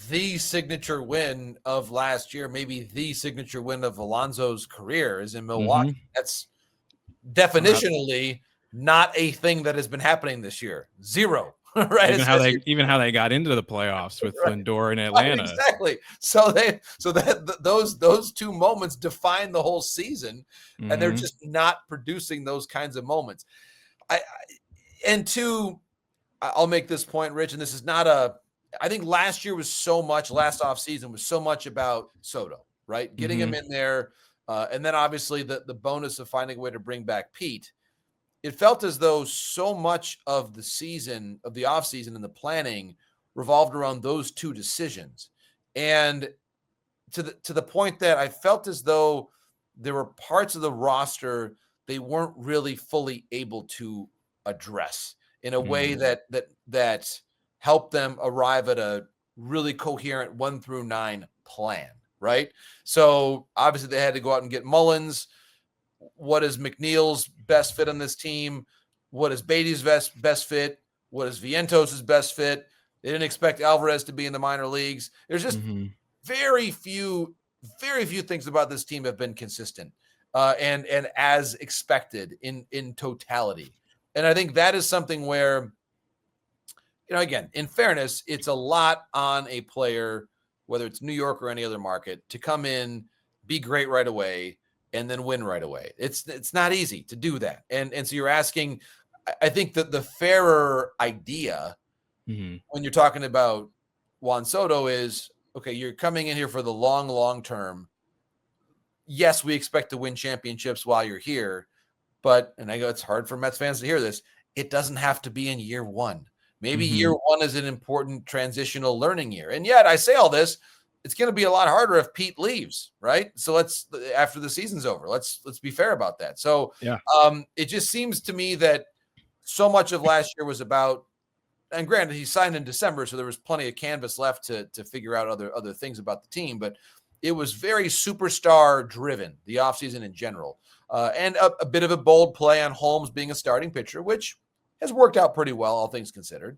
the signature win of last year, maybe the signature win of Alonso's career, is in Milwaukee. That's definitionally not a thing that has been happening this year. Zero. Right. Even how they got into the playoffs with Lindor in Atlanta. Exactly. So those two moments define the whole season, and they're just not producing those kinds of moments. I'll make this point, Rich, and this is not I think last offseason was so much about Soto, right? Getting him in there. And then obviously the bonus of finding a way to bring back Pete. It felt as though so much of the season, of the offseason and the planning revolved around those two decisions. And to the point that I felt as though there were parts of the roster they weren't really fully able to address in a way that helped them arrive at a really coherent 1 through 9 plan, right? So obviously they had to go out and get Mullins. What is McNeil's best fit on this team? What is Beatty's best fit? What is Vientos' best fit? They didn't expect Alvarez to be in the minor leagues. There's just very few things about this team have been consistent and as expected in totality. And I think that is something where, again, in fairness, it's a lot on a player, whether it's New York or any other market, to come in, be great right away, and then win right away. It's not easy to do that. And so you're asking, I think that the fairer idea when you're talking about Juan Soto is, okay, you're coming in here for the long term. Yes, we expect to win championships while you're here, but, and I go, it's hard for Mets fans to hear this, it doesn't have to be in year one. Maybe year one is an important transitional learning year. And yet I say all this, it's going to be a lot harder if Pete leaves, right? So after the season's over, let's be fair about that. So it just seems to me that so much of last year was about, and granted, he signed in December, so there was plenty of canvas left to figure out other things about the team, but it was very superstar driven, the offseason in general. And a bit of a bold play on Holmes being a starting pitcher, which has worked out pretty well, all things considered,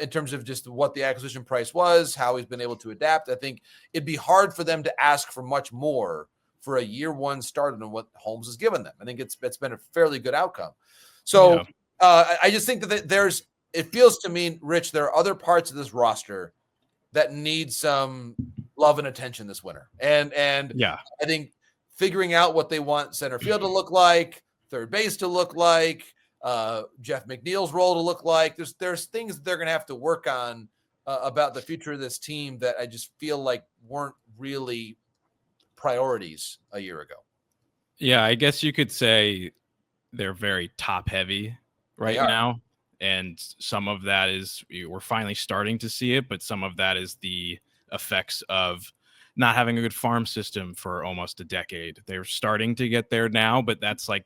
in terms of just what the acquisition price was, how he's been able to adapt. I think it'd be hard for them to ask for much more for a year one start than what Holmes has given them. I think it's been a fairly good outcome. So I just think that it feels to me, Rich, there are other parts of this roster that need some love and attention this winter. And I think figuring out what they want center field to look like, third base to look like, Jeff McNeil's role to look like, there's things they're going to have to work on about the future of this team that I just feel like weren't really priorities a year ago. Yeah, I guess you could say they're very top heavy right now. And some of that is, we're finally starting to see it, but some of that is the effects of not having a good farm system for almost a decade. They're starting to get there now, but that's like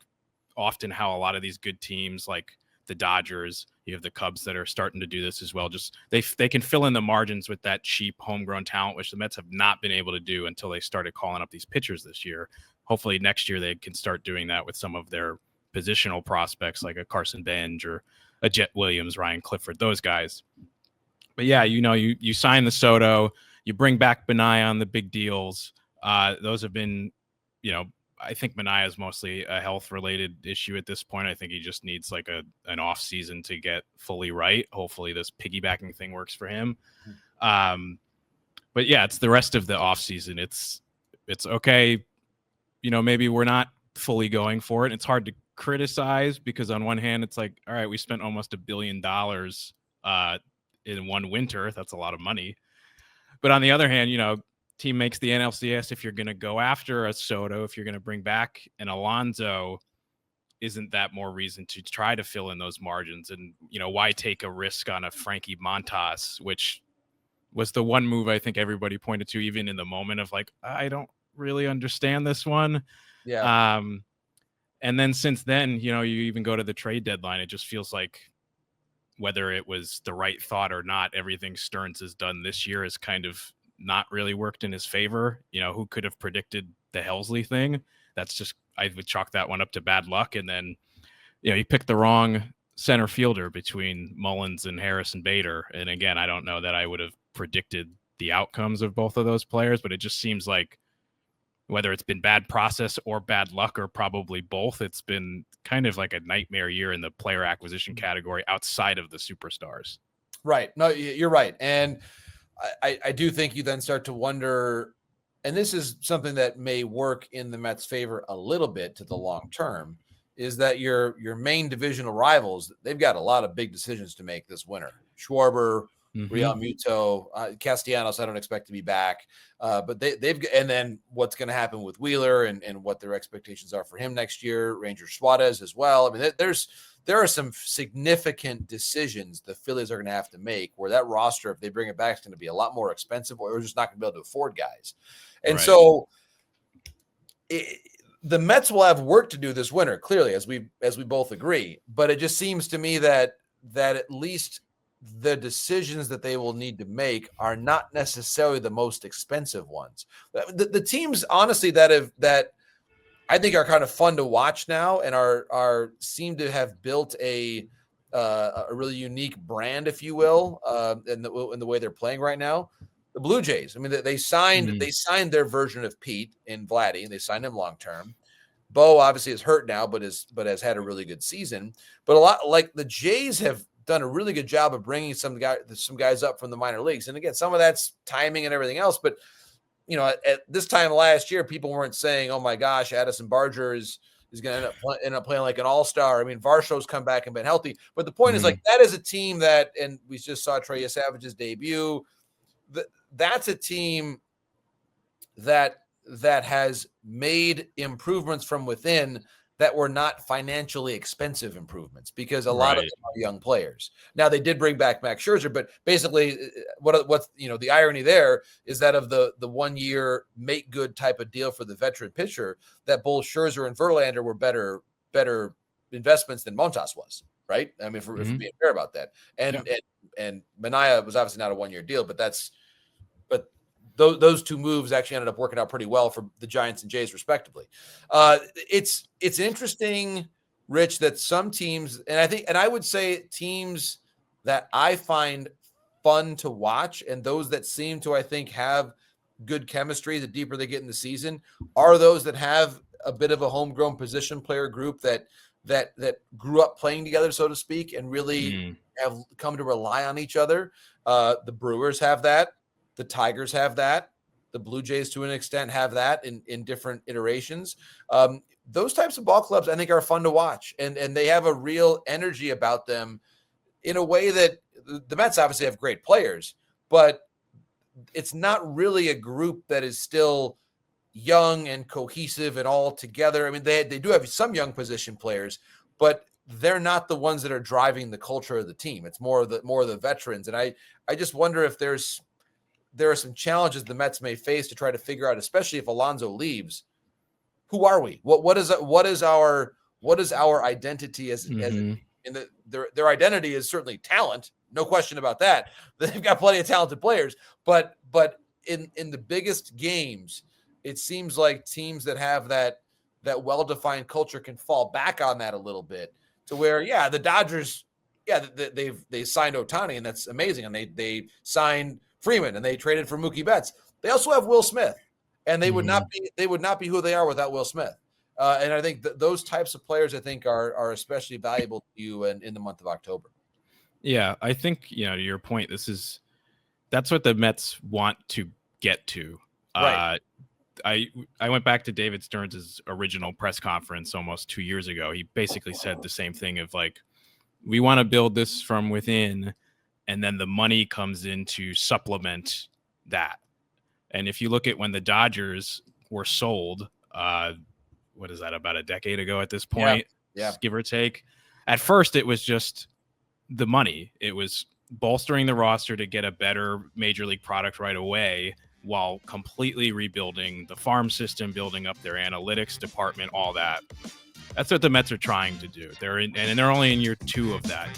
often how a lot of these good teams, like the Dodgers, you have the Cubs that are starting to do this as well. Just they can fill in the margins with that cheap homegrown talent, which the Mets have not been able to do until they started calling up these pitchers this year. Hopefully next year they can start doing that with some of their positional prospects like a Carson Benj or a Jet Williams, Ryan Clifford, those guys. But yeah, you sign the Soto, you bring back Benai on the big deals. Those have been, I think Benai is mostly a health-related issue at this point. I think he just needs like an off season to get fully right. Hopefully this piggybacking thing works for him. But yeah, it's the rest of the off season. It's okay. Maybe we're not fully going for it. It's hard to criticize because on one hand, it's like, all right, we spent almost $1 billion in one winter. That's a lot of money. But on the other hand, team makes the NLCS. If you're going to go after a Soto, if you're going to bring back an Alonso, isn't that more reason to try to fill in those margins? And, why take a risk on a Frankie Montas, which was the one move I think everybody pointed to, even in the moment of like, I don't really understand this one. Yeah. And then since then, you even go to the trade deadline, it just feels like whether it was the right thought or not, everything Stearns has done this year has kind of not really worked in his favor. Who could have predicted the Helsley thing? That's just, I would chalk that one up to bad luck. And then, he picked the wrong center fielder between Mullins and Harrison Bader. And again, I don't know that I would have predicted the outcomes of both of those players, but it just seems like whether it's been bad process or bad luck or probably both, it's been kind of like a nightmare year in the player acquisition category outside of the superstars. Right. No, you're right. And I do think you then start to wonder, and this is something that may work in the Mets' favor a little bit to the long term, is that your main divisional rivals, they've got a lot of big decisions to make this winter. Schwarber, Real Muto, Castellanos, I don't expect to be back. But they've and then what's going to happen with Wheeler and what their expectations are for him next year, Ranger Suarez as well. I mean, there are some significant decisions the Phillies are going to have to make where that roster, if they bring it back, is going to be a lot more expensive, or we're just not going to be able to afford guys. And so the Mets will have work to do this winter, clearly, as we both agree. But it just seems to me that at least the decisions that they will need to make are not necessarily the most expensive ones. The teams, honestly, that I think are kind of fun to watch now and are seem to have built a really unique brand, if you will, in the way they're playing right now. The Blue Jays. I mean, they signed their version of Pete in Vladdy, and they signed him long term. Bo obviously is hurt now, but has had a really good season. But a lot like the Jays have done a really good job of bringing some guys up from the minor leagues. And again, some of that's timing and everything else. But at this time last year, people weren't saying, "Oh my gosh, Addison Barger is going to end up playing like an all-star." I mean, Varsho's come back and been healthy. But the point is, like, that is a team that, and we just saw Trey Savage's debut. That's a team that has made improvements from within that were not financially expensive improvements, because a lot of them are young players. Now, they did bring back Max Scherzer, but basically what's the irony there is that of the 1 year make good type of deal for the veteran pitcher, that both Scherzer and Verlander were better investments than Montas was, right? I mean, if we're being fair about that. And Manaea was obviously not a 1 year deal, but those two moves actually ended up working out pretty well for the Giants and Jays, respectively. It's interesting, Rich, that some teams, and I would say teams that I find fun to watch, and those that seem to, I think, have good chemistry the deeper they get in the season, are those that have a bit of a homegrown position player group that grew up playing together, so to speak, and really have come to rely on each other. The Brewers have that. The Tigers have that. The Blue Jays, to an extent, have that in different iterations. Those types of ball clubs, I think, are fun to watch, and they have a real energy about them in a way that the Mets obviously have great players, but it's not really a group that is still young and cohesive and all together. I mean, they do have some young position players, but they're not the ones that are driving the culture of the team. It's more of the veterans, and I just wonder if there are some challenges the Mets may face to try to figure out, especially if Alonso leaves. Who are we? What is our identity as their identity is certainly talent, no question about that. They've got plenty of talented players, but in the biggest games, it seems like teams that have that well-defined culture can fall back on that a little bit, to where the Dodgers, they signed Ohtani, and that's amazing, and they signed Freeman, and they traded for Mookie Betts. They also have Will Smith, and they would not be who they are without Will Smith. And I think those types of players, I think, are especially valuable to you in the month of October. Yeah, I think, to your point, that's what the Mets want to get to. Right. I went back to David Stearns' original press conference almost 2 years ago. He basically said the same thing of, like, we want to build this from within, and then the money comes in to supplement that. And if you look at when the Dodgers were sold, what is that, about a decade ago at this point, give or take, at first it was just the money. It was bolstering the roster to get a better major league product right away, while completely rebuilding the farm system, building up their analytics department, all that. That's what the Mets are trying to do. They're only in year 2 of that.